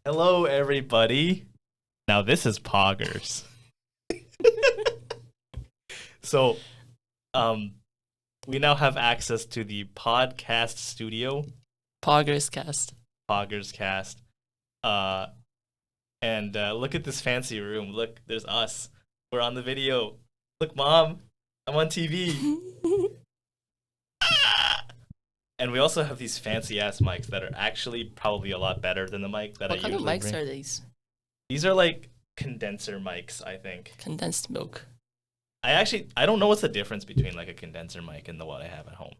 Hello, everybody. Now this is Poggers. So, we now have access to the podcast studio, Poggers Cast. Poggers Cast. And look at this fancy room. Look, there's us. We're on the video. Look, Mom, I'm on TV. And we also have these fancy ass mics that are actually probably a lot better than the mic that I usually bring. What kind of mics are these? These are like condenser mics, I think. Condensed milk. I don't know what's the difference between like a condenser mic and the one I have at home.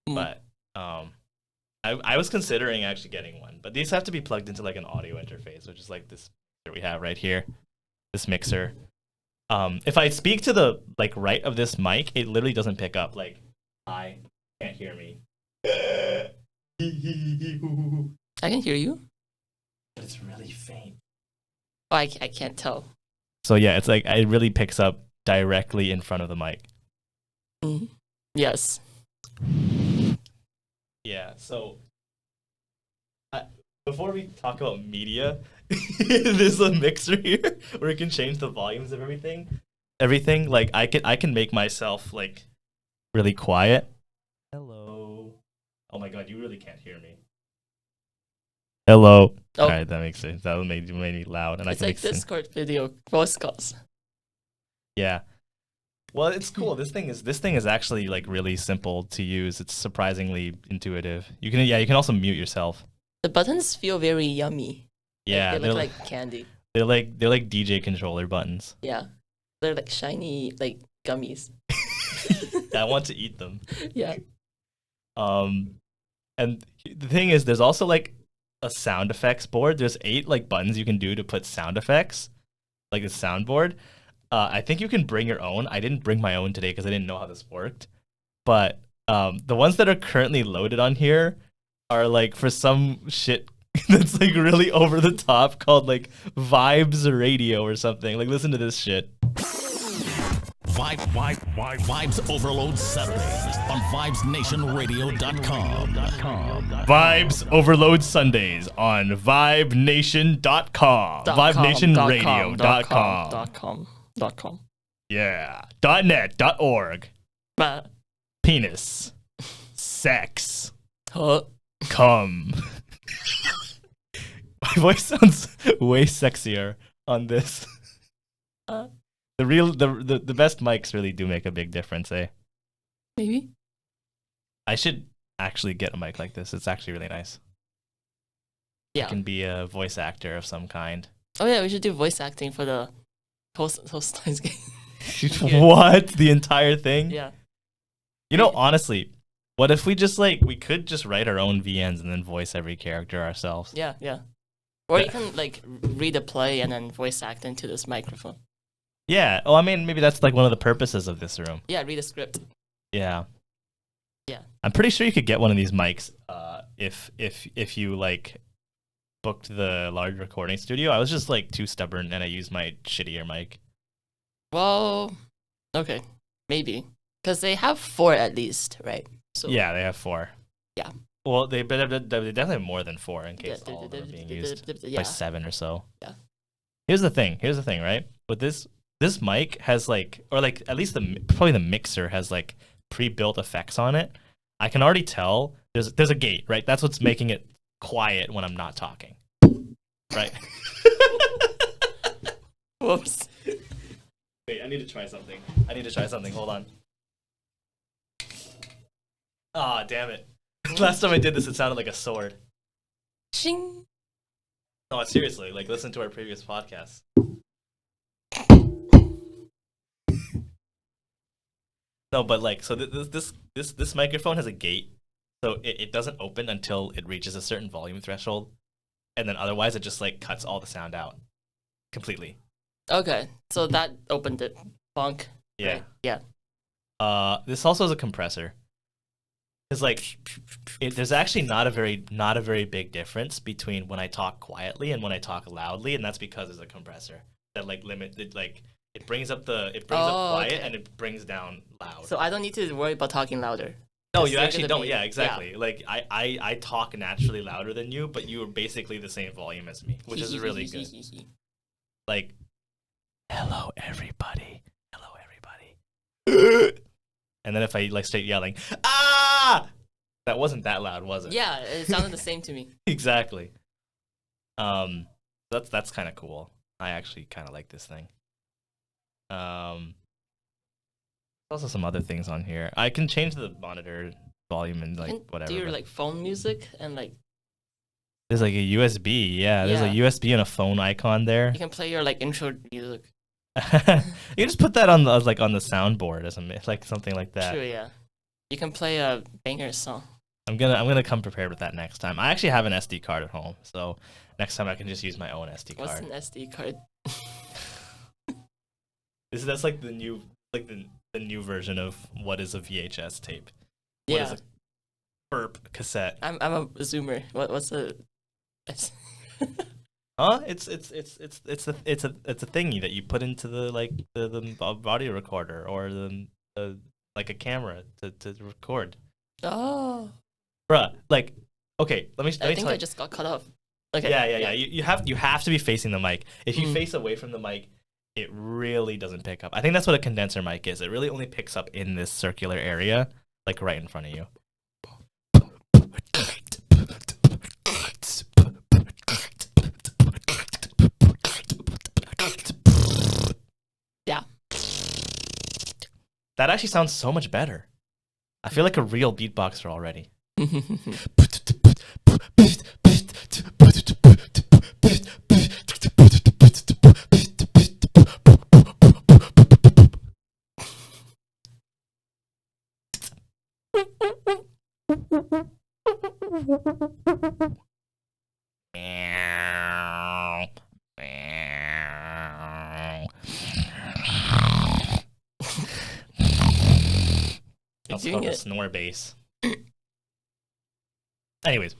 But I was considering actually getting one, but these have to be plugged into like an audio interface, which is like this that we have right here, this mixer. If I speak to the like right of this mic, it literally doesn't pick up. Like, I can't hear me. I can hear you. But it's really faint. Oh, I can't tell. So yeah, it's like it really picks up directly in front of the mic. Yes. Yeah, so before we talk about media, there's a mixer here where you can change the volumes of everything. Everything, like I can make myself like really quiet. Hello. Oh my god, you really can't hear me. Hello. Oh. All right, that makes sense. That made me loud, and It's I can like Discord video voice calls. Yeah. Well, it's cool. This thing is actually like really simple to use. It's surprisingly intuitive. You can also mute yourself. The buttons feel very yummy. Yeah, They look like candy. they're like DJ controller buttons. Yeah. They're like shiny like gummies. I want to eat them. Yeah. And the thing is, there's also like a sound effects board. There's 8 like buttons you can do to put sound effects, like the soundboard. I think you can bring your own. I didn't bring my own today because I didn't know how this worked. But the ones that are currently loaded on here are like for some shit that's like really over the top called like Vibes Radio or something. Like, listen to this shit. Vibes Overload Saturdays on VibesNationRadio.com. Vibes Overload Sundays on VibeNation.com. VibeNationRadio.com. .com. Yeah. .net. .org. Bah. Penis. Sex. Huh. Cum. My voice sounds way sexier on this. The best mics really do make a big difference, eh? Maybe. I should actually get a mic like this. It's actually really nice. Yeah. I can be a voice actor of some kind. Oh yeah, we should do voice acting for the whole Steins game. What? The entire thing? Yeah. You know, honestly, what if we just we could just write our own VNs and then voice every character ourselves? Yeah. Or you can like read a play and then voice act into this microphone. Yeah. Oh, I mean, maybe that's like one of the purposes of this room. Yeah, read a script. Yeah. Yeah. I'm pretty sure you could get one of these mics if you like booked the large recording studio. I was just like too stubborn and I used my shittier mic. Well, okay, maybe because they have 4 at least, right? So Yeah, they have 4. Yeah. Well, they definitely have more than 4 in case all of them are being used Yeah. by 7 or so. Yeah. Here's the thing, right? With this mic has like, or like at least probably the mixer has like pre-built effects on it. I can already tell there's a gate, right? That's what's making it quiet when I'm not talking, right? Whoops. Wait, I need to try something. Hold on. Ah, damn it. Last time I did this, it sounded like a sword. Shing. No, seriously, like listen to our previous podcasts. No, but like, so this microphone has a gate, so it doesn't open until it reaches a certain volume threshold, and then otherwise it just like cuts all the sound out completely. Okay, so that opened it. Bonk. Yeah. Right? Yeah. This also has a compressor. It's like there's actually not a very big difference between when I talk quietly and when I talk loudly, and that's because there's a compressor that like it brings up quiet okay. and it brings down loud. So I don't need to worry about talking louder. No, 'Cause you they're actually gonna don't. be- Yeah, exactly. Like I talk naturally louder than you, but you are basically the same volume as me, which is really good. Like, hello everybody, hello everybody. And then if I like start yelling, ah, that wasn't that loud, was it? Yeah, it sounded the same to me. Exactly. That's kind of cool. I actually kind of like this thing. Also some other things on here. I can change the monitor volume and like And whatever. do your but like phone music and like there's like a USB. Yeah, there's a Yeah. USB and a phone icon there. you can play your like intro music. You just put that on the like on the soundboard as like something like that. True, yeah. You can play a banger song. I'm gonna come prepared with that next time. I actually have an SD card at home, so next time I can just use my own SD What's card. an SD card? That's like the new the new version of what is a VHS tape. What is Yeah, a burp cassette? I'm a zoomer. What's a? Huh? It's a thingy that you put into the like the audio recorder or the like a camera to record. Oh, Bruh, like okay, let me I tell think you. I just got cut off. Okay. Yeah. You have to be facing the mic. If you Mm. face away from the mic, it really doesn't pick up. I think that's what a condenser mic is. It really only picks up in this circular area, like right in front of you. Yeah. That actually sounds so much better. I feel like a real beatboxer already. That's doing called the it. snore bass. Anyways,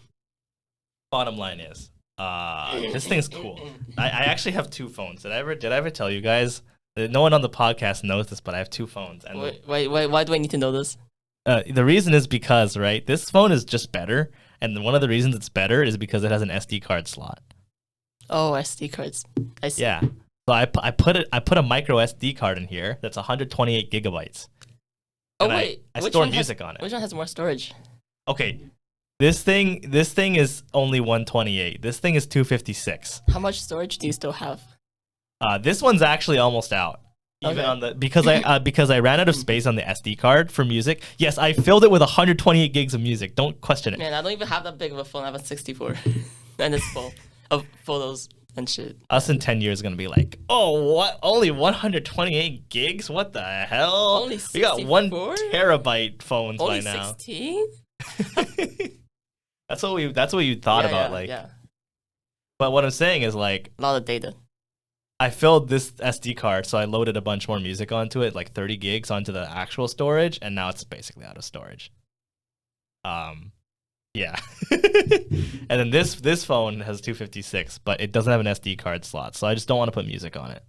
bottom line is, this thing's cool. I actually have two phones. Did I ever tell you guys? No one on the podcast knows this, but I have two phones. And Why do I need to know this? the reason is because, right, this phone is just better. And one of the reasons it's better is because it has an SD card slot. Oh, SD cards. I see. Yeah. So I put a micro SD card in here that's 128 gigabytes. Oh And wait, I which store one music has, on it. Which one has more storage? Okay. This thing is only 128. This thing is 256. How much storage do you still have? This one's actually almost out. Even Okay. on the because I ran out of space on the SD card for music. Yes, I filled it with 128 gigs of music. Don't question it. Man, I don't even have that big of a phone. I have a 64, and it's full of photos and shit. Us in 10 years is gonna be like, oh, what? Only 128 gigs? What the hell? Only We got 1 64? terabyte phones Only by now. 16? That's what you thought about, like. yeah, But what I'm saying is like, a lot of data. I filled this SD card, so I loaded a bunch more music onto it, like 30 gigs onto the actual storage, and now it's basically out of storage. Yeah. And then this phone has 256, but it doesn't have an SD card slot, so I just don't want to put music on it.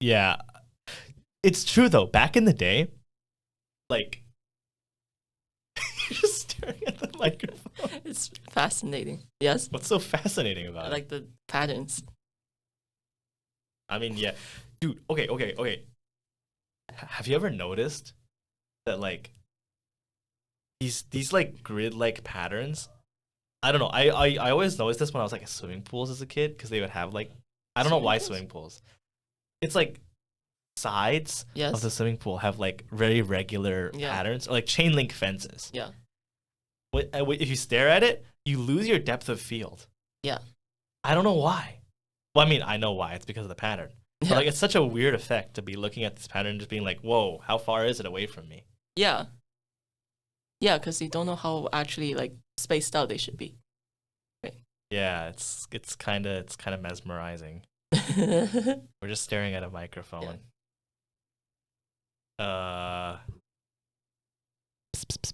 Yeah. It's true though. Back in the day, like you're just staring at the microphone. It's fascinating. Yes, What's so fascinating I about it? like the patterns. I mean, yeah. Dude, okay. Have you ever noticed that like these like grid like patterns? I don't know. I always noticed this when I was like at swimming pools as a kid because they would have like I don't know why swimming pools. It's like sides Yes. of the swimming pool have like very regular Yeah. patterns or like chain link fences. Yeah. If you stare at it, you lose your depth of field. Yeah. I don't know why. Well, I mean, I know why. It's because of the pattern. But, Yeah. like, it's such a weird effect to be looking at this pattern and just being like, whoa, how far is it away from me? Yeah. Yeah, because you don't know how actually like spaced out they should be. Yeah, it's kind of mesmerizing. We're just staring at a microphone.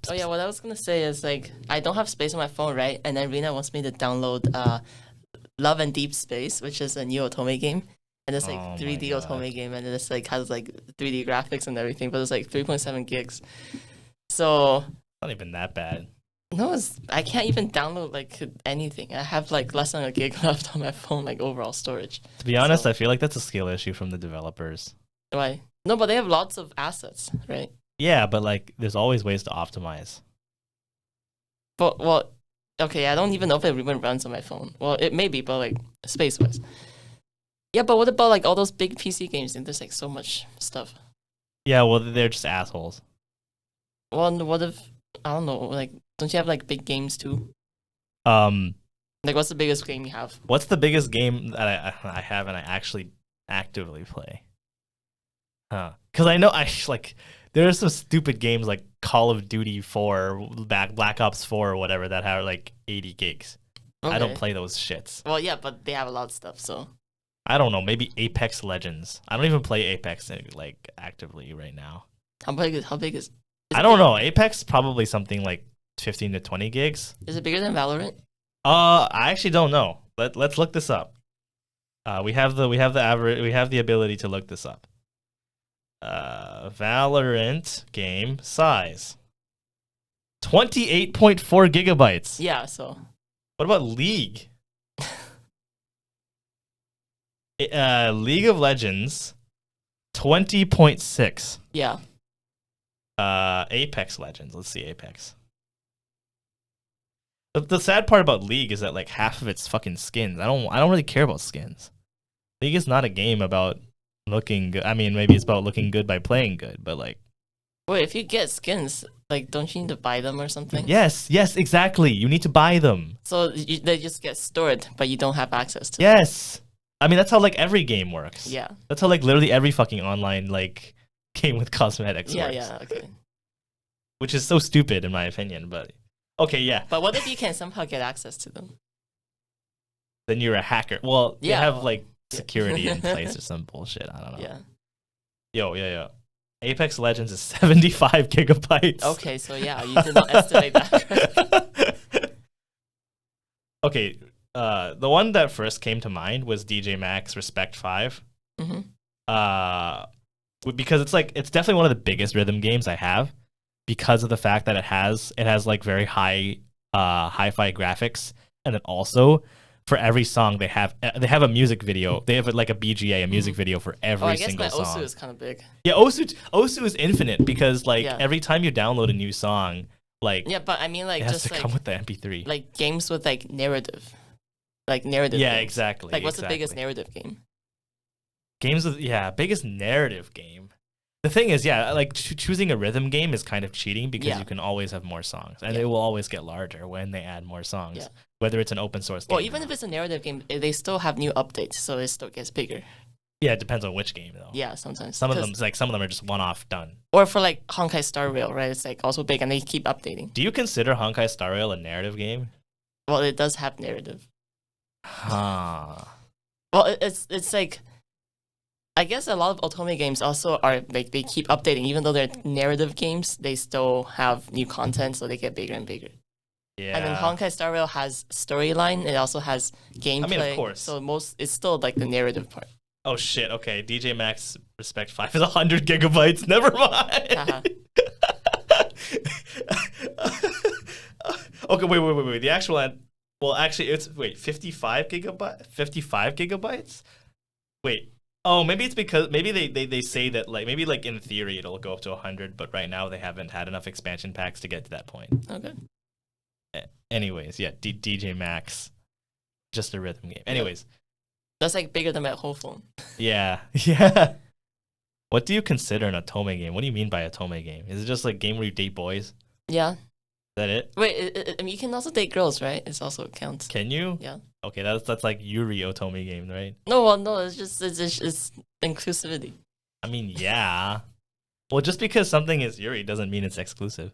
Oh yeah, what I was gonna say is like I don't have space on my phone, right? And then Rina wants me to download Love and Deep Space, which is a new Otome game. And it's like Oh my 3D God. otome game, and it's like has like 3D graphics and everything, but it's like 3.7 gigs. So Not even that bad. no, I can't even download like anything. I have like less than a gig left on my phone, like overall storage. To be honest, So- I feel like that's a skill issue from the developers. Why? No, but they have lots of assets, right? Yeah, but like, there's always ways to optimize. But well, okay, I don't even know if it even runs on my phone. Well, it may be, but like space wise. Yeah, but what about like all those big PC games? And there's like so much stuff. Yeah, well, they're just assholes. Well, and what if I don't know? Like, don't you have like big games too? Um, Like, what's the biggest game you have? what's the biggest game that I have and I actually actively play? Because I know like there are some stupid games like Call of Duty 4, Black Ops 4 or whatever that have like 80 gigs. I don't Okay. play those shits. Well, yeah, but they have a lot of stuff. So I don't know, maybe Apex Legends. I don't even play Apex like actively right now. how big is I don't know. Apex probably something like 15 to 20 gigs. Is it bigger than Valorant? I actually don't know. Let's look this up. We have the ability to look this up. Valorant game size 28.4 gigabytes. Yeah. So What about League? League of Legends 20.6. yeah. Apex Legends. Let's see Apex. The sad part about League is that like half of it's fucking skins. I don't really care about skins. League is not a game about looking good. I mean, maybe it's about looking good by playing good, but like Wait, if you get skins, like, don't you need to buy them or something? yes, exactly. You need to buy them. So they just get stored, but you don't have access to them. Yes. I mean, that's how like every game works. Yeah. That's how like literally every fucking online like game with cosmetics Yeah. works. Yeah. Okay. Which is so stupid in my opinion, but okay, yeah. But what if you can somehow get access to them? Then you're a hacker. Well, you Yeah, have well, like yeah. security in place or some bullshit. I don't know. Yeah. Yo. Apex Legends is 75 gigabytes. Okay. So yeah, you did not estimate that. Okay, the one that first came to mind was DJ Max Respect 5. Mm-hmm. Because it's definitely one of the biggest rhythm games I have because of the fact that it has like very high hi-fi graphics, and then also for every song they have a music video. They have like a BGA, a music video for every Oh, I guess single my song. Osu is kind of big. Yeah, Osu is infinite because like Yeah. every time you download a new song, like Yeah, but I mean, like, it has just to like come with the MP3. like games with like narrative, like narrative. Yeah, games. exactly. Like, what's the exactly. biggest narrative game? Games with biggest narrative game. The thing is, like choosing a rhythm game is kind of cheating because Yeah. you can always have more songs, and Yeah. they will always get larger when they add more songs. Yeah. Whether it's an open source game. Well, or even not. if it's a narrative game, they still have new updates, so it still gets bigger. Yeah, it depends on which game though. Yeah, sometimes. Some of 'Cause- them are just one-off done. Or for like Honkai Star Rail, right? It's like also big, and they keep updating. Do you consider Honkai Star Rail a narrative game? Well, it does have narrative. Huh. Well, it's like, I guess a lot of otome games also are like they keep updating, even though they're narrative games. They still have new content, so they get bigger and bigger. Yeah. And then Honkai Star Rail has storyline. It also has gameplay. course. So it's still like the narrative part. Oh shit. Okay. DJ Max Respect 5 is 100 gigabytes. Never mind. Haha. Okay. Wait. The actual well, actually, it's 55 gigabytes. Wait. Oh, maybe it's because they say that like maybe like in theory it'll go up to 100, but right now they haven't had enough expansion packs to get to that point. Okay. Anyways, yeah, DJ Max, just a rhythm game. Anyways, That's like bigger than my whole phone. yeah. What do you consider an otome game? What do you mean by otome game? Is it just like a game where you date boys? Is Yeah. that it? Wait, I mean, you can also date girls, right? It also counts. Can you? Yeah. Okay, that's like Yuri otome game, right? No, well, no, it's inclusivity. I mean, yeah. Well, just because something is Yuri doesn't mean it's exclusive.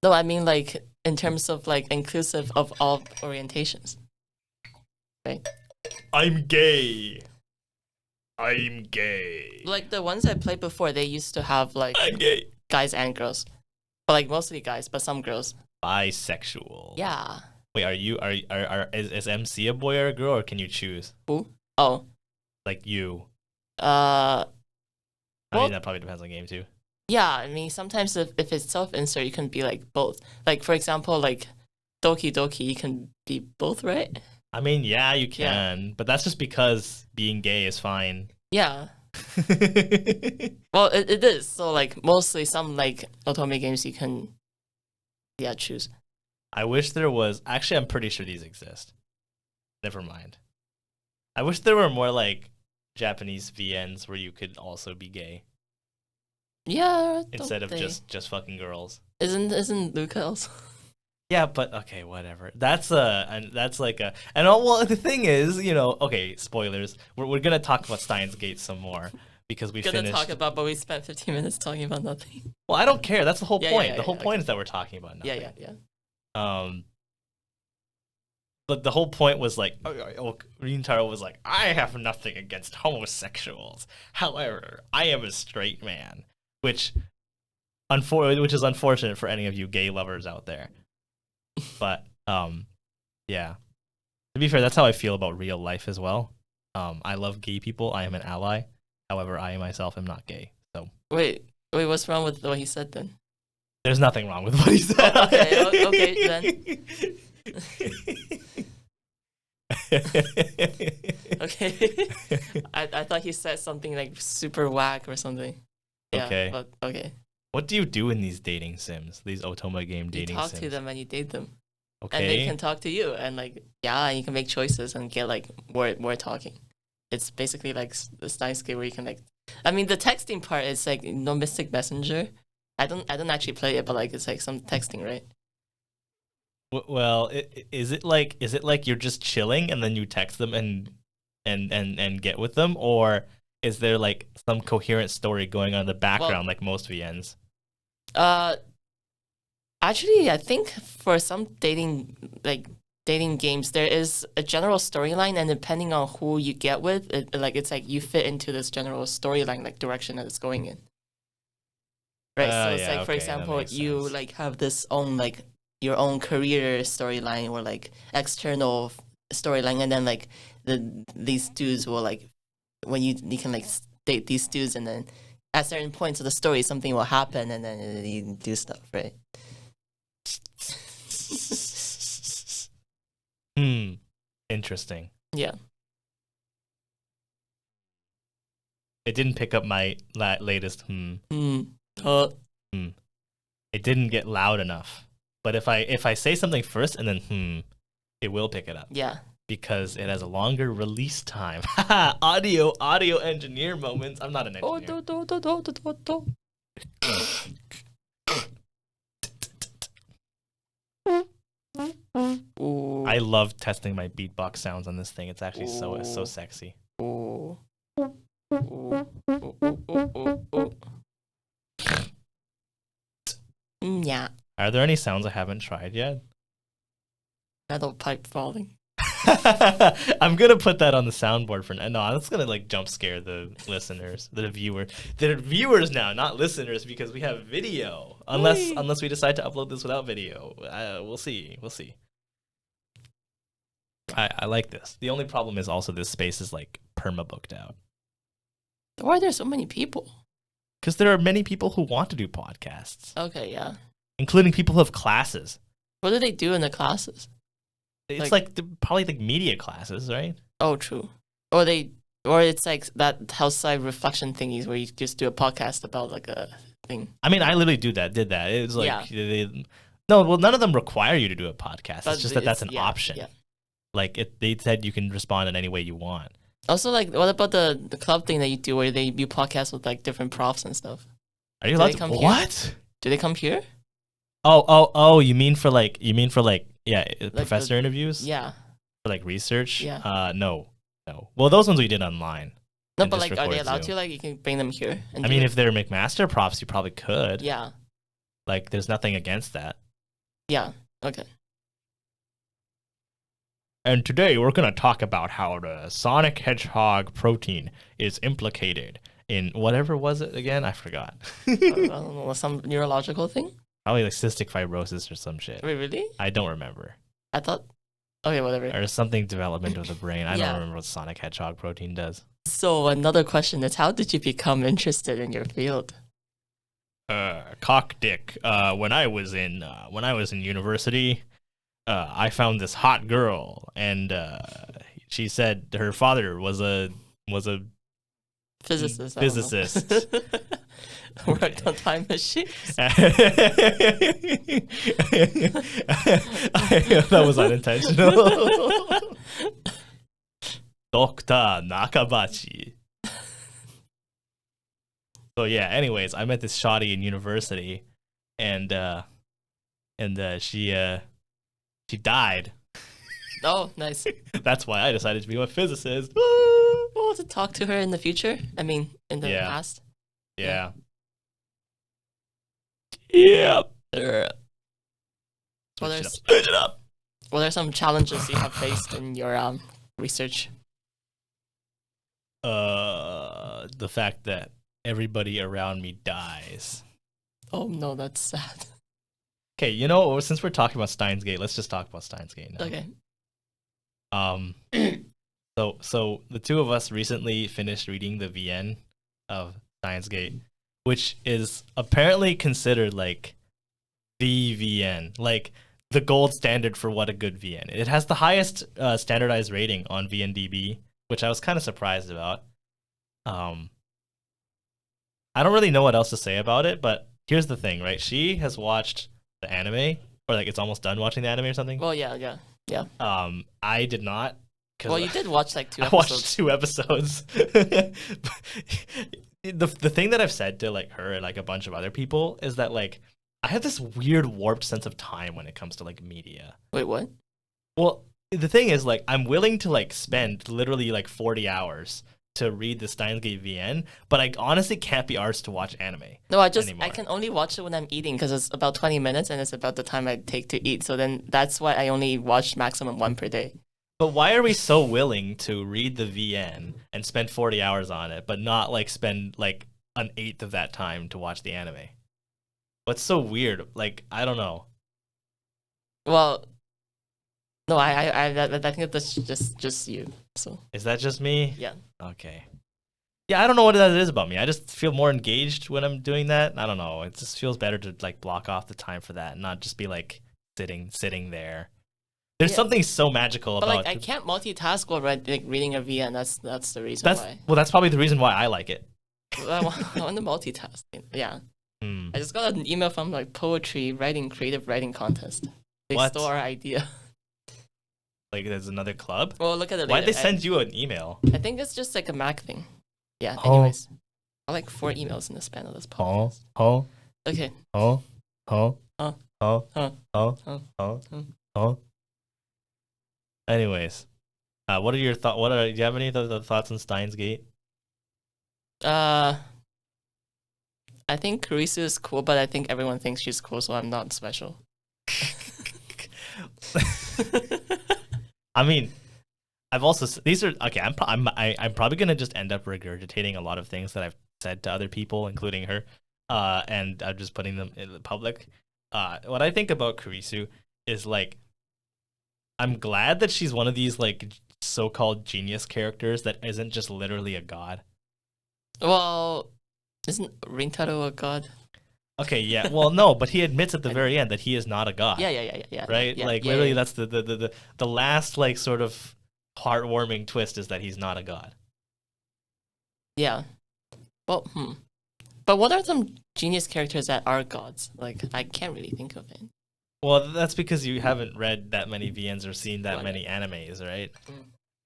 No, I mean like in terms of like inclusive of all orientations. Right? I'm gay. I'm gay. Like the ones I played before, they used to have like I'm gay. guys and girls, but like mostly guys, but some girls. Bisexual. Yeah. Wait, is MC a boy or a girl, or can you choose? Who? Oh, Like you. Uh, I well- mean, that probably depends on the game too. yeah. I mean, sometimes if it's self-insert, you can be like both. Like for example, like Doki Doki, you can be both, right? I mean, yeah, you can, but that's just because being gay is fine. Yeah. Well, it is. So like mostly some like otome games you can, yeah, choose. I wish there was. Actually, I'm pretty sure these exist. Never mind. I wish there were more like Japanese VNs where you could also be gay Yeah. instead of just fucking girls. Isn't Luca also? Yeah, but okay, whatever. That's like a and all, well, the thing is, okay, spoilers. We're gonna talk about Steins Gate some more because we Gonna finished. talk about, but we spent 15 minutes talking about nothing. Well, I don't care. That's the whole Yeah, point. yeah, The whole yeah, point okay. is that we're talking about nothing. Yeah. But the whole point was like, Rintaro was like, I have nothing against homosexuals. However, I am a straight man, which is unfortunate for any of you gay lovers out there. But yeah. To be fair, that's how I feel about real life as well. I love gay people. I am an ally. However, I myself am not gay. So Wait, what's wrong with what he said then? there's nothing wrong with what he said. Okay, then. Okay. I thought he said something like super whack or something. Yeah, Okay. But okay. What do you do in these dating sims? These Otoma game You dating talk sims? to them and you date them. Okay. And they can talk to you and like and you can make choices and get like more talking. It's basically like the Steins game where you can like I mean the texting part is like no Mystic Messenger. I don't actually play it, but like it's like some texting, right? Well, is it like you're just chilling and then you text them and get with them, or is there like some coherent story going on in the background like most VNs? Actually, I think for some dating games, there is a general storyline, and depending on who you get with, it's like you fit into this general storyline like direction that it's going in. Right. So it's like, for example, you sense. like have this own like your own career storyline or like external storyline, and then like these dudes will like when you can like date these dudes, and then at certain points of the story, something will happen, and then you do stuff, right? Interesting. Yeah. It didn't pick up my latest It didn't get loud enough. But if I say something first and then it will pick it up. Yeah. Because it has a longer release time. audio engineer moments. I'm not an engineer. Ooh. I love testing my beatbox sounds on this thing. It's actually so sexy. Ooh. Yeah. Are there any sounds I haven't tried yet? Metal pipe falling. I'm gonna put that on the soundboard for now. No, that's gonna like jump scare the listeners, the viewers. They're viewers now, not listeners, because we have video. Unless we decide to upload this without video, we'll see. I like this. The only problem is also this space is like perma booked out. Why are there so many people? Because there are many people who want to do podcasts, Okay, yeah. including people who have classes. What do they do in the classes? It's like probably like media classes, right? Oh, true. Or it's like that outside reflection thingies where you just do a podcast about like a thing. I mean, I literally did that. It was like, Yeah. none of them require you to do a podcast. But it's just that's an yeah, option. Yeah. Like they said you can respond in any way you want. Also, like, what about the club thing that you do where you podcast with like different profs and stuff? Are you Do allowed they to? come here? What? Do they come here? Oh, you mean for like professor the- interviews? Yeah. For like research? Yeah. No. Well, those ones we did online. No, and but just like, are they record allowed Zoom. to? Like, you can bring them here. And I mean, if they're McMaster props, you probably could. yeah, Like, there's nothing against that. yeah, okay. And today we're going to talk about how the Sonic Hedgehog protein is implicated in whatever was it again? I forgot. I don't know, some neurological thing. Probably like cystic fibrosis or some shit. Wait, really? I don't remember. I thought. Okay, whatever. Or something development of the brain. I Yeah. don't remember what Sonic Hedgehog protein does. So another question is, how did you become interested in your field? Cock dick. When I was in university, I found this hot girl, and she said her father was a Physicist. I don't know. physicist. Worked on time machines. That was unintentional. Dr. Nakabachi. So yeah, anyways, I met this shoddy in university, and she died. Oh, nice. That's why I decided to be a physicist. Well, to talk to her in the future. I mean, in the Yeah. past. Yeah. Yeah. Well, Switch it up. what are some challenges you have faced in your research? The fact that everybody around me dies. Oh no, that's sad. Okay, you know, since we're talking about Steins Gate, let's just talk about Steins Gate now. Okay. So the two of us recently finished reading the VN of Steins Gate, which is apparently considered like the VN, like the gold standard for what a good VN. It has the highest standardized rating on VNDB, which I was kind of surprised about. I don't really know what else to say about it, but here's the thing, right? She has watched the anime, or like it's almost done watching the anime or something. Well, yeah. I did not. Well, you did watch like 2 I episodes. watched 2 episodes. The thing that I've said to like her and like a bunch of other people is that like I have this weird warped sense of time when it comes to like media. Wait, what? Well, the thing is like I'm willing to like spend literally like 40 hours to read the Steins Gate VN, but I honestly can't be arsed to watch anime. No, I anymore. can only watch it when I'm eating because it's about 20 minutes and it's about the time I take to eat. So then that's why I only watch maximum 1 per day. But why are we so willing to read the VN and spend 40 hours on it, but not like spend like an eighth of that time to watch the anime? What's so weird? Like, I don't know. Well, no, I think that's just you. So Is that just me? yeah. Okay. Yeah, I don't know what that is about me. I just feel more engaged when I'm doing that. I don't know. It just feels better to like block off the time for that and not just be like sitting there. There's Yeah. something so magical But about like I can't multitask while reading a VN. That's the reason that's why. well, that's probably the reason why I like it. I want to multitask. Yeah. Hmm. I just got an email from like creative writing contest. They What? stole our idea. Like, there's another club. Well, look at it Why'd later. they send you an email? I think it's just like a Mac thing. Yeah. Oh. Anyways, I like 4 emails in the span of this podcast. Oh. Okay. Oh. Huh. Anyways, what are your thoughts? Do you have any other thoughts on Steins Gate? I think Carissa is cool, but I think everyone thinks she's cool, so I'm not special. I mean, I've also these are okay. I'm probably gonna just end up regurgitating a lot of things that I've said to other people, including her, and I'm just putting them in the public. What I think about Kurisu is like, I'm glad that she's one of these like so-called genius characters that isn't just literally a god. Well, isn't Rintaro a god? Okay, yeah. Well, no, but he admits at the very end that he is not a god. Yeah. Right? Yeah, like yeah, literally, yeah. that's the last like sort of heartwarming twist is that he's not a god. Yeah. Well, But what are some genius characters that are gods? Like, I can't really think of it. Well, that's because you haven't read that many VNs or seen that Right. many animes, right?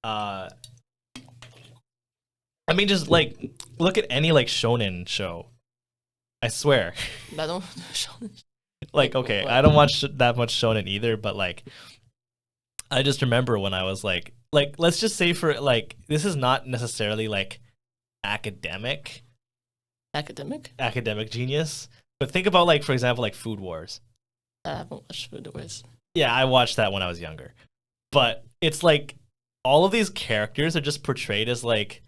Mm. I mean, just like look at any like shonen show. I swear. I don't Like, okay, What? I don't watch that much shonen either, but like, I just remember when I was like, let's just say for like, this is not necessarily like academic genius, but think about like, for example, like Food Wars. I haven't watched Food Wars. Yeah, I watched that when I was younger, but it's like all of these characters are just portrayed as like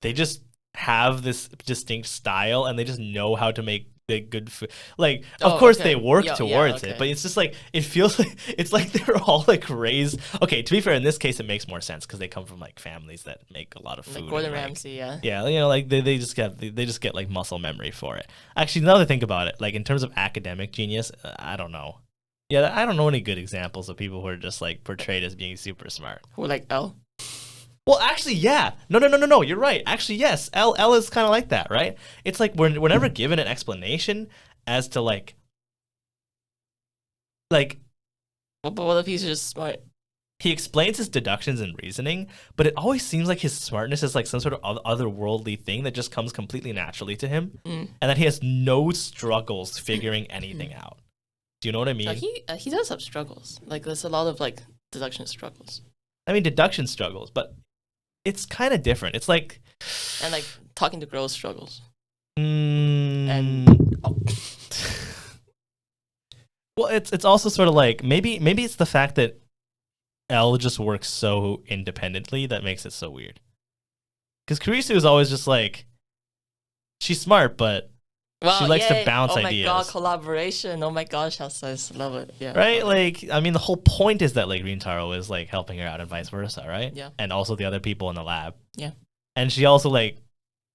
they just have this distinct style and they just know how to make good food. Like, of course they work towards it, but it's just like it feels like it's like they're all like raised. Okay, to be fair, in this case, it makes more sense because they come from like families that make a lot of food. Like Gordon Ramsay, yeah. Yeah, you know, like they just get like muscle memory for it. Actually, now that I think about it, like in terms of academic genius, I don't know. Yeah, I don't know any good examples of people who are just like portrayed as being super smart. Who like L? Well, actually, yeah. No. You're right. Actually, yes. L is kind of like that, right? It's like we're never given an explanation as to like. But what if he's just smart? He explains his deductions and reasoning, but it always seems like his smartness is like some sort of otherworldly thing that just comes completely naturally to him, and that he has no struggles figuring anything out. Do you know what I mean? He does have struggles. Like there's a lot of like deduction struggles. I mean, deduction struggles, but it's kind of different. It's like and like talking to girls struggles. And well, it's also sort of like maybe it's the fact that L just works so independently that makes it so weird. Because Kurisu is always just like she's smart, but she likes to bounce ideas. Oh my god, collaboration! Oh my gosh, how nice! Love it. Yeah. Right? Like, I mean, the whole point is that like Rintaro is like helping her out and vice versa, right? Yeah. And also the other people in the lab. Yeah. And she also like,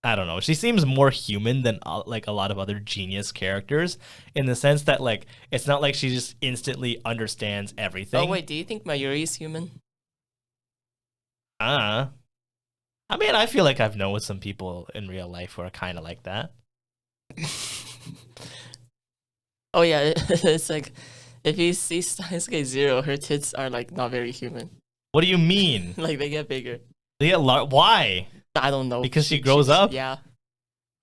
I don't know, she seems more human than like a lot of other genius characters in the sense that like it's not like she just instantly understands everything. Oh wait, do you think Mayuri is human? I mean, I feel like I've known some people in real life who are kind of like that. Oh yeah, it's like if you see Steins 0, her tits are like not very human. What do you mean? Like they get bigger. They get why? I don't know. Because she grows up? Yeah.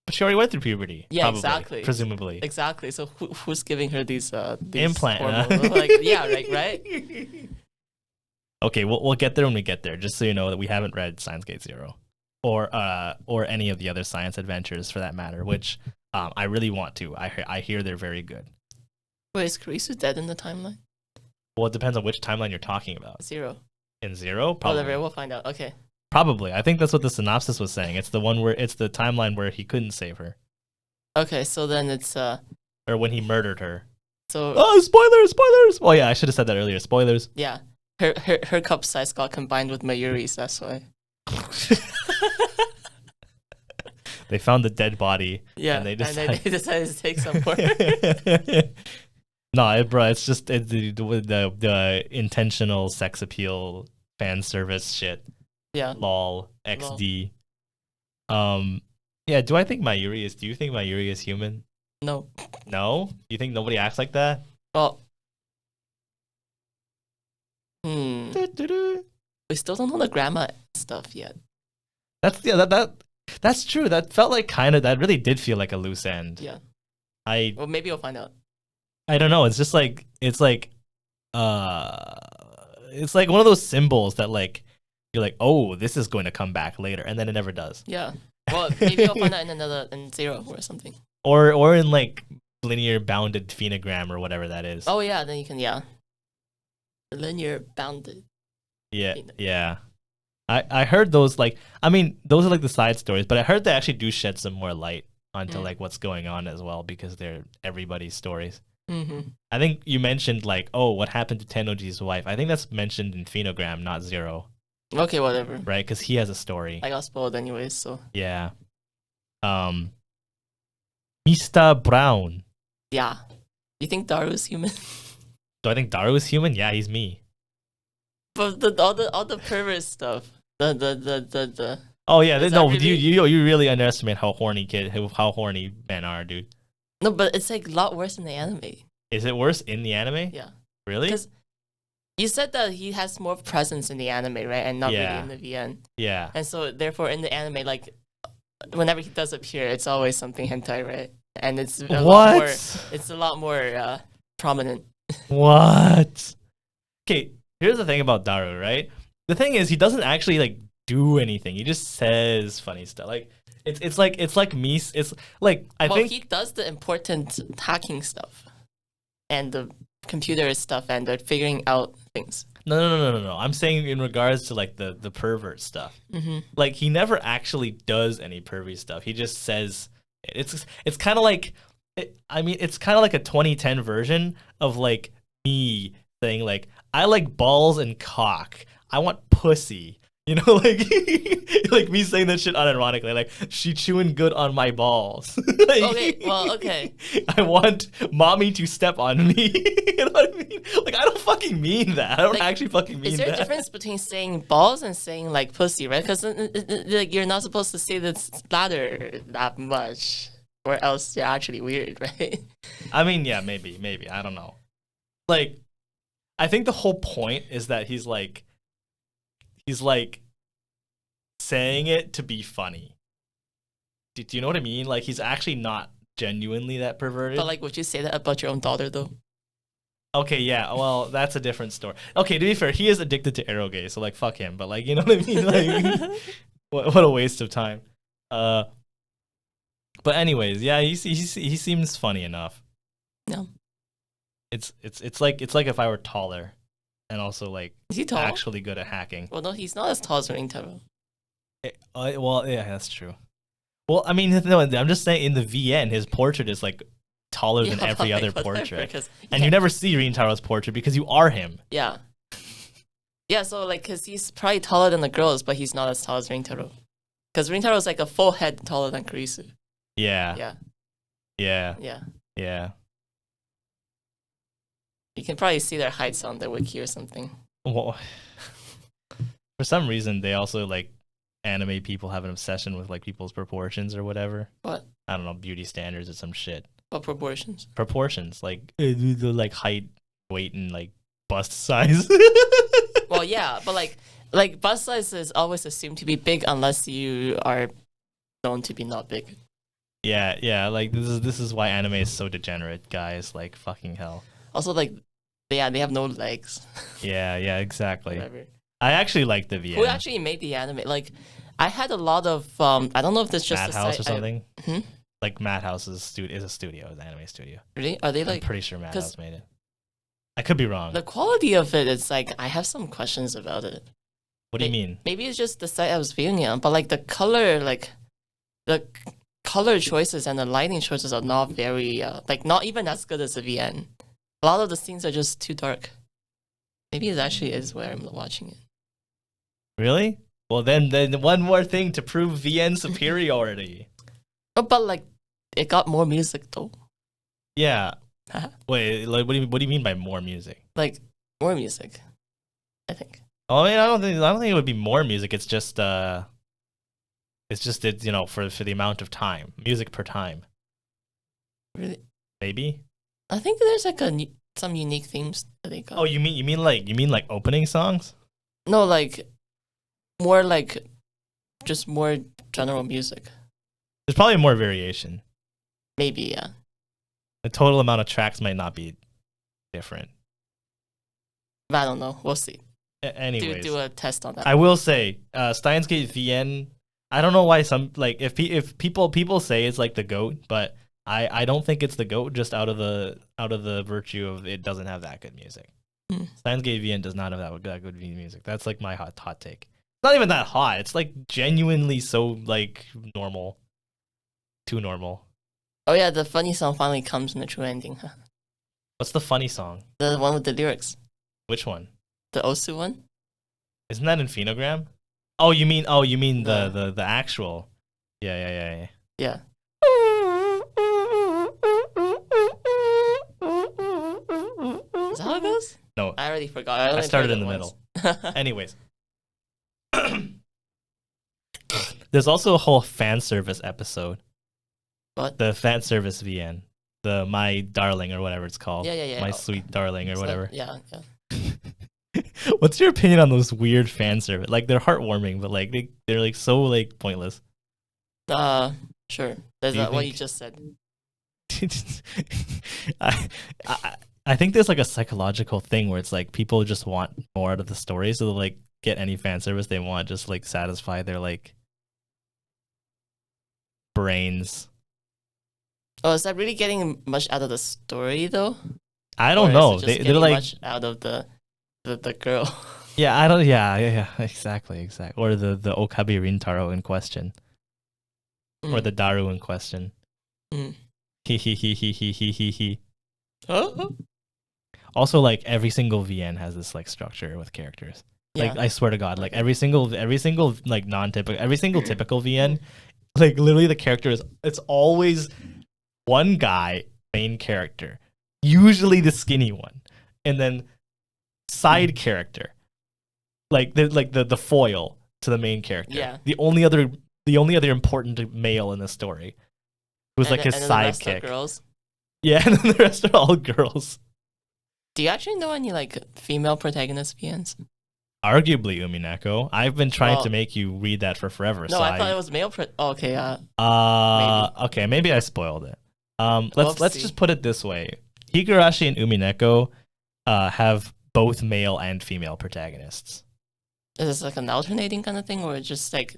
But she already went through puberty. Yeah, probably, exactly. Presumably. Exactly. So who's giving her these implant? Hormones? Like yeah, right. Okay, we'll get there when we get there. Just so you know that we haven't read Steins 0, or any of the other science adventures for that matter, which I really want to. I hear they're very good. Wait, is Kurisu dead in the timeline? Well, it depends on which timeline you're talking about. 0. In 0? Probably. Whatever, we'll find out. Okay. Probably. I think that's what the synopsis was saying. It's the one where it's the timeline where he couldn't save her. Okay, so then it's or when he murdered her. So spoilers. Well, yeah, I should have said that earlier. Spoilers. Yeah. Her cup size got combined with Mayuri's, that's why. They found the dead body. Yeah, and they decided to take some more. No, bro, it's just the intentional sex appeal fan service shit. Yeah. Lol. XD. Yeah, do you think Mayuri is human? No. No? You think nobody acts like that? Well. We still don't know the grandma stuff yet. That's true. That felt like that really did feel like a loose end. Yeah. Well, maybe you'll find out. I don't know. It's just like it's like one of those symbols that like you're like, oh, this is going to come back later, and then it never does. Yeah. Well, maybe you'll find out in 0 or something. Or in like linear bounded phenogram or whatever that is. Oh yeah, then you can linear bounded. Yeah, yeah. I heard those those are like the side stories, but I heard they actually do shed some more light onto like what's going on as well because they're everybody's stories. Mm-hmm. I think you mentioned like, oh, what happened to Tennoji's wife? I think that's mentioned in Phenogram, not 0. Okay, whatever. Right, because he has a story. I got spoiled anyways, so. Yeah. Mr. Brown. Yeah. You think Daru is human? Do I think Daru is human? Yeah, he's me. But all the pervert stuff. The Oh yeah, you really underestimate how horny men are, dude. No, but it's like a lot worse in the anime. Is it worse in the anime? Yeah. Really? Because you said that he has more presence in the anime, right? And not really in the VN. Yeah. And so therefore in the anime, like whenever he does appear, it's always something hentai, right? And it's a lot more prominent. What? Okay, here's the thing about Daru, right? The thing is, he doesn't actually like do anything. He just says funny stuff. Like it's like me. It's like I think he does the important hacking stuff, and the computer stuff, and they're figuring out things. No. I'm saying in regards to like the pervert stuff. Mm-hmm. Like he never actually does any pervy stuff. He just says it's kind of like I mean, it's kind of like a 2010 version of like me saying like I like balls and cock. I want pussy. You know, like like me saying that shit unironically, like she chewing good on my balls. Like, Okay, well, okay. I want mommy to step on me. You know what I mean? Like I don't fucking mean that. I don't Like, actually fucking mean Is there a that. difference between saying balls and saying like pussy, right? Because like you're not supposed to say this latter that much, or else you're actually weird, right? I mean, yeah, maybe. I don't know. Like, I think the whole point is that he's like saying it to be funny. Do you know what I mean? Like he's actually not genuinely that perverted. But like, would you say that about your own daughter though? Okay, yeah, well, that's a different story. Okay, to be fair, he is addicted to arrow so like fuck him. But like, you know what I mean? Like, what a waste of time. But anyways, yeah, he seems funny enough. No. It's like if I were taller, and also like Is he tall? actually good at hacking. Well, no, he's not as tall as Rintaro. Well, yeah, that's true. Well, I mean, no, I'm just saying in the VN, his portrait is like taller than every other portrait, and you never see Rintaro's portrait because you are him. Yeah. Yeah, so like, cause he's probably taller than the girls, but he's not as tall as Rintaro. Cause Rintaro is like a full head taller than Kurisu. Yeah. Yeah. Yeah. Yeah. Yeah. You can probably see their heights on the wiki or something. Well, for some reason, they also like anime people have an obsession with like people's proportions or whatever. What? I don't know, beauty standards or some shit. What proportions? Proportions, like the like height, weight, and like bust size. Well, yeah, but like bust size is always assumed to be big unless you are known to be not big. Yeah. Like this is why anime is so degenerate, guys. Like fucking hell. Also, like, yeah, they have no legs. Yeah, exactly. Whatever. I actually like the VN. Who actually made the anime? Like, I had a lot of I don't know if this just Madhouse or something. Hmm? Like Madhouse is a studio, is an anime studio. Really? Are they I'm like? pretty sure Madhouse made it. I could be wrong. The quality of it is like I have some questions about it. What do you mean? Maybe it's just the site I was viewing it on, but like the color choices and the lighting choices are not very like not even as good as the VN. A lot of the scenes are just too dark. Maybe it actually is where I'm watching it. Really? Well, then one more thing to prove VN superiority. Oh, but like it got more music though. Yeah. Wait, like what do you mean by more music? Like more music, I think. Oh, I mean, I don't think it would be more music. It's just for the amount of time, music per time. Really? Maybe. I think there's like some unique themes that they got. Oh, you mean like opening songs? No, like more like just more general music. There's probably more variation. Maybe, yeah. The total amount of tracks might not be different. But I don't know. We'll see. Anyways, do a test on that. I will say, Steins Gate VN. I don't know why some like if people say it's like the GOAT, but I don't think it's the GOAT just out of the virtue of it doesn't have that good music. Steins Gate VN does not have that good music. That's like my hot take. It's not even that hot. It's like genuinely so like normal. Too normal. Oh yeah, the funny song finally comes in the true ending, huh? What's the funny song? The one with the lyrics. Which one? The Osu one? Isn't that in Phenogram? Oh, you mean the actual. Yeah. Yeah. Is that how it goes? No. I already forgot. I started in the middle. Anyways. There's also a whole fan service episode. What? The fan service VN. The My Darling or whatever it's called. Yeah. My Sweet Darling or whatever. Yeah. What's your opinion on those weird fan service? Like they're heartwarming, but like they're like so like pointless. Sure. Is that what you just said? I think there's like a psychological thing where it's like people just want more out of the story, so they'll like get any fan service they want, just like satisfy their like brains. Oh, is that really getting much out of the story though? I don't know. They're like much out of the girl. Yeah, I don't. Yeah, exactly. Or the Okabe Rintaro in question, or the Daru in question. Mm. He he he he he he he he. Oh. Also, like every single VN has this like structure with characters. Like Yeah. I swear to God, like every single like non-typical, every single typical VN, like literally the character it's always one guy, main character, usually the skinny one, and then side character, like the foil to the main character. Yeah. The only other important male in the story was like his and then the rest are sidekick. girls. Yeah, and then the rest are all girls. Do you actually know any like female protagonist VNs? Arguably Umineko. I've been trying Well- to make you read that for forever. No, so I thought it was male. Okay, Okay, maybe I spoiled it. Let's Whoopsie. just put it this way: Higurashi and Umineko have both male and female protagonists. is this like an alternating kind of thing, or just like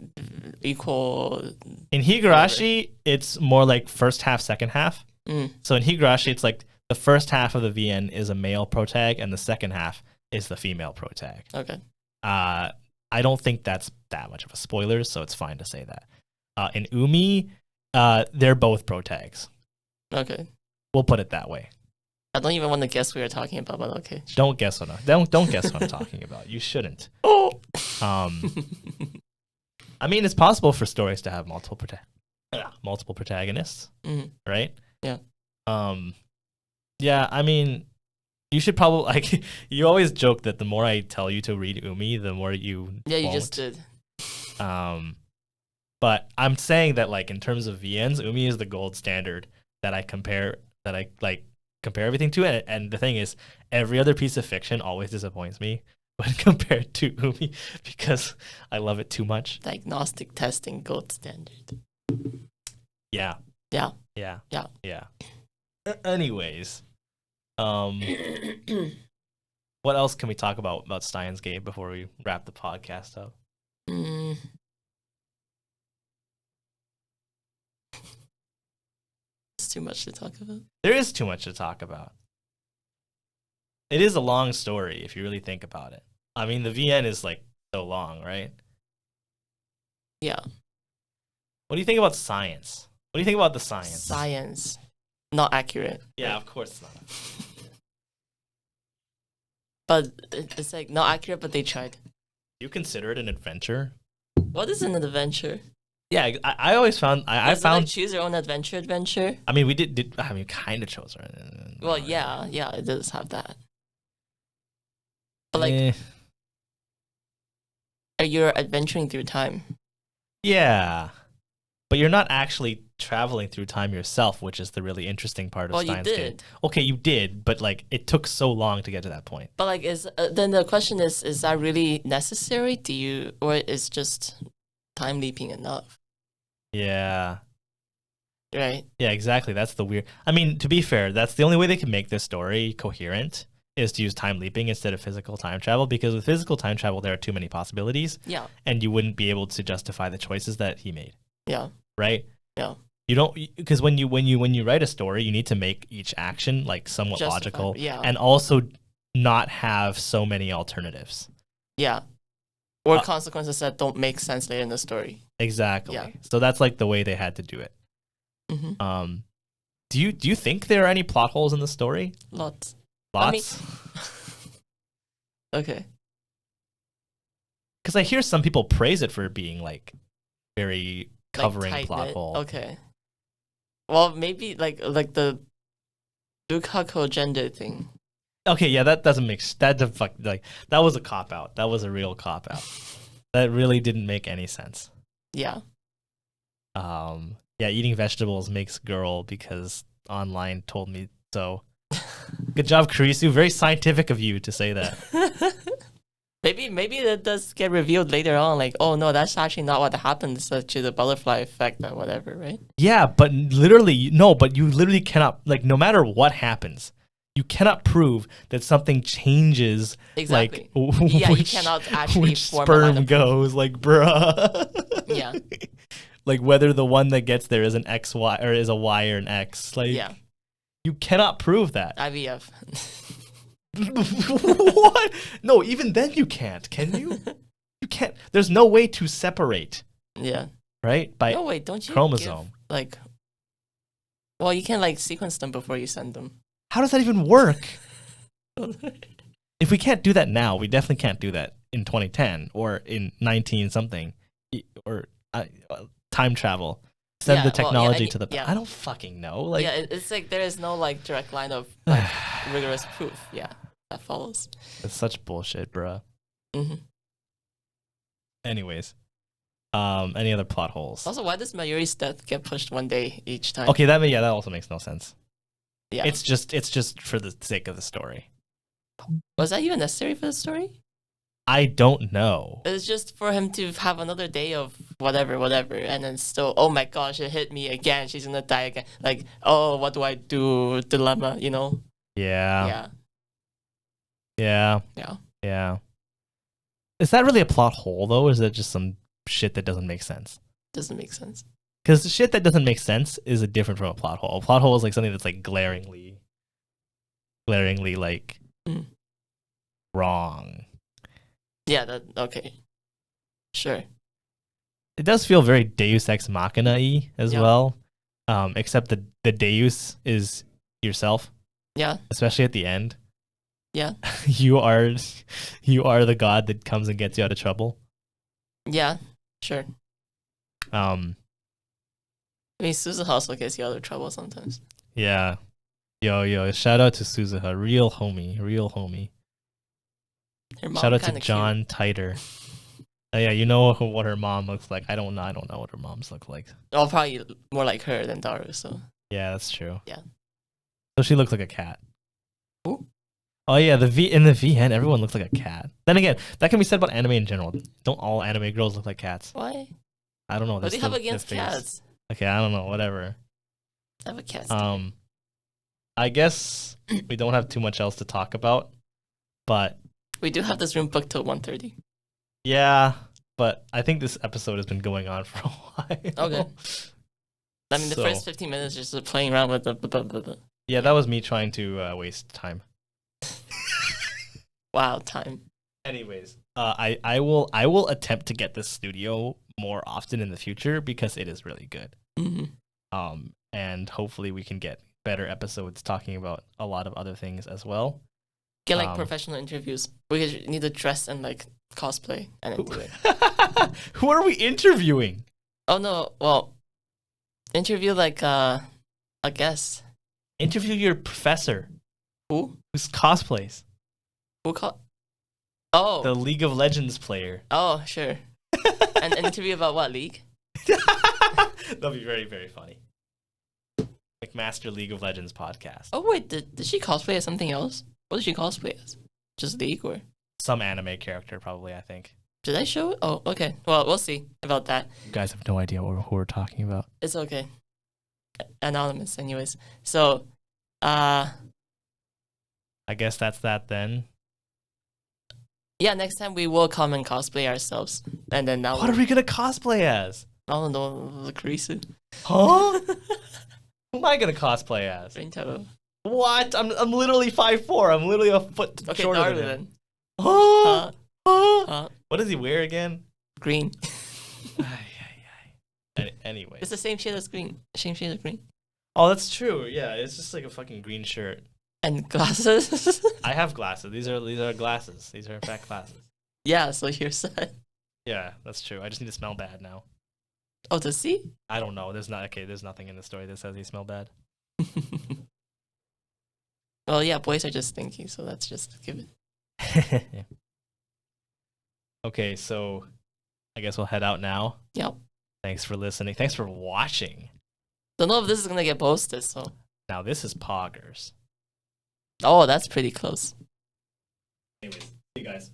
equal? In Higurashi, it's more like first half, second half. Mm. So in Higurashi, it's like the first half of the VN is a male protag, and the second half is the female protag. Okay. I don't think that's that much of a spoiler, so it's fine to say that. In Umi, they're both protags. Okay. We'll put it that way. I don't even want to guess what you're talking about, but okay. Don't guess what don't guess what I'm talking about. You shouldn't. Oh. I mean, it's possible for stories to have multiple protagonists, Mhm. right? Yeah. Yeah. I mean, you should probably like. You always joke that the more I tell you to read Umi, the more you. Yeah, you won't. just did. But I'm saying that like in terms of VNs, Umi is the gold standard that I compare everything to. And the thing is, every other piece of fiction always disappoints me when compared to Umi because I love it too much. Diagnostic testing gold standard. Yeah. Yeah. Yeah. Yeah. Yeah. Anyways, what else can we talk about Steins Gate before we wrap the podcast up? Mm. It's too much to talk about. There is too much to talk about. It is a long story if you really think about it. I mean, the VN is like so long, right? Yeah. What do you think about science? What do you think about the science? Science. Not accurate. Yeah, of course not. But it's like not accurate, but they tried. You consider it an adventure? What is an adventure? Yeah, I always found I Does it, like, found. choose your own adventure? I mean, we did. I mean, kind of chose our. Well, yeah, it does have that. But like, Eh, you're adventuring through time. yeah, but you're not actually traveling through time yourself, which is the really interesting part of Well, you Steins Gate. did. Okay, you did, but like it took so long to get to that point. But like, then the question is that really necessary? Or is just time leaping enough? Yeah. Right? Yeah, exactly. That's the weird. I mean, to be fair, that's the only way they can make this story coherent is to use time leaping instead of physical time travel. Because with physical time travel, there are too many possibilities, Yeah. and you wouldn't be able to justify the choices that he made. Yeah. Right? Yeah. You don't because when you write a story, you need to make each action like somewhat Justified, logical, yeah. and also not have so many alternatives. Yeah. Or consequences that don't make sense later in the story. Exactly. Yeah. So that's like the way they had to do it. Mm-hmm. Do you think there are any plot holes in the story? Lots. Lots. Okay. Because I hear some people praise it for being like very covering Like, plot tight-knit. hole. Okay. Well, maybe like the Bukako gender thing. Okay, yeah, that doesn't make that was a cop out. That was a real cop out. That really didn't make any sense. Yeah. Yeah, eating vegetables makes girl because online told me so. Good job, Kurisu. Very scientific of you to say that. Maybe that does get revealed later on. Like, oh no, that's actually not what happened. It's actually the butterfly effect or whatever, right? Yeah, but literally, no, but you literally cannot, like, no matter what happens, you cannot prove that something changes, Exactly. like, Yeah, you which, cannot actually which form a line sperm of- goes, like, bruh. Yeah. Like, whether the one that gets there is an XY or is a Y or an X. Like, Yeah. you cannot prove that. IVF. What? No, even then you can't, can you? You can't. There's no way to separate, Yeah. right? By No, wait, don't you chromosome. give, like, Well, you can like sequence them before you send them. How does that even work? If we can't do that now, we definitely can't do that in 2010 or in 19 something or time travel. Send the technology to the. Yeah. I don't fucking know. Like, yeah, it's like there is no like direct line of like rigorous proof. Yeah, that follows. it's such bullshit, bruh. hmm Anyways, any other plot holes? Also, why does Mayuri's death get pushed one day each time? Okay, that also makes no sense. Yeah. It's just for the sake of the story. Was that even necessary for the story? I don't know. It's just for him to have another day of whatever, and then still, oh my gosh, it hit me again. She's gonna die again. Like, oh, what do I do? Dilemma, you know? Yeah. Yeah. Is that really a plot hole though? Or is that just some shit that doesn't make sense? Doesn't make sense. Because the shit that doesn't make sense is different from a plot hole. A plot hole is like something that's like glaringly like wrong. Yeah. Okay. Sure. It does feel very Deus Ex Machina-y as Yeah. well. Except the Deus is yourself, Yeah. especially at the end. Yeah. you are the god that comes and gets you out of trouble. Yeah. Sure. I I mean, Susan also gets you out of trouble sometimes. Yeah. Yo, shout out to Suzuha, real homie. Her mom Shout out to kinda John Titer. Yeah, you know what her mom looks like. I don't know what her moms look like. Cute. Oh, probably more like her than Daru. So Yeah, that's true. Yeah. So she looks like a cat. Who? Oh yeah, in the VN, everyone looks like a cat. Then again, that can be said about anime in general. Don't all anime girls look like cats? why? I don't know. What do you have against their face. cats? Okay, I don't know. Whatever. I have a cat. I guess we don't have too much else to talk about, but We do have this room booked till 1:30. yeah. But I think this episode has been going on for a while. Okay. I mean, the So- first 15 minutes is just playing around with the. Yeah, that was me trying to waste time. Wow, time. Anyways, I will attempt to get this studio more often in the future because it is really good. hmm And hopefully we can get better episodes talking about a lot of other things as well. Get like Um, professional interviews. We need to dress and like cosplay and then do it. Who are we interviewing? Oh no, well, interview like a guest. Interview your professor Who? who's cosplays. Who call? Oh, The League of Legends player. oh, sure. And an interview about what league? That'll be very, very funny. McMaster League of Legends podcast. Oh wait, did she cosplay as something else? What did she cosplay as? Just league or? Some anime character, probably, I think. Did I show it? Oh, okay. Well, we'll see about that. You guys have no idea who we're talking about. It's okay. Anonymous, anyways. So, I guess that's that then. yeah, next time we will come and cosplay ourselves, and then now What are we gonna cosplay as? I don't know, the Kurisu. Huh? Who am I gonna cosplay as? Rintaro. What? I'm literally 5'4". I'm literally a foot Okay, shorter Naru than him. then. Huh? Huh? Uh, What does he wear again? green. Anyway. It's the same shade as green. Same shade of green. Oh, that's true. Yeah, it's just like a fucking green shirt. And glasses. I have glasses. These are glasses. These are in fact glasses. Yeah, so you're set. Yeah, that's true. I just need to smell bad now. Oh, does he? I don't know. There's nothing in the story that says he smell bad. Well, yeah, boys are just stinky, so that's just a given. Okay, so I guess we'll head out now. Yep. Thanks for listening. Thanks for watching. Don't know if this is gonna get posted, so. Now this is Poggers. Oh, that's pretty close. Anyways, see you guys.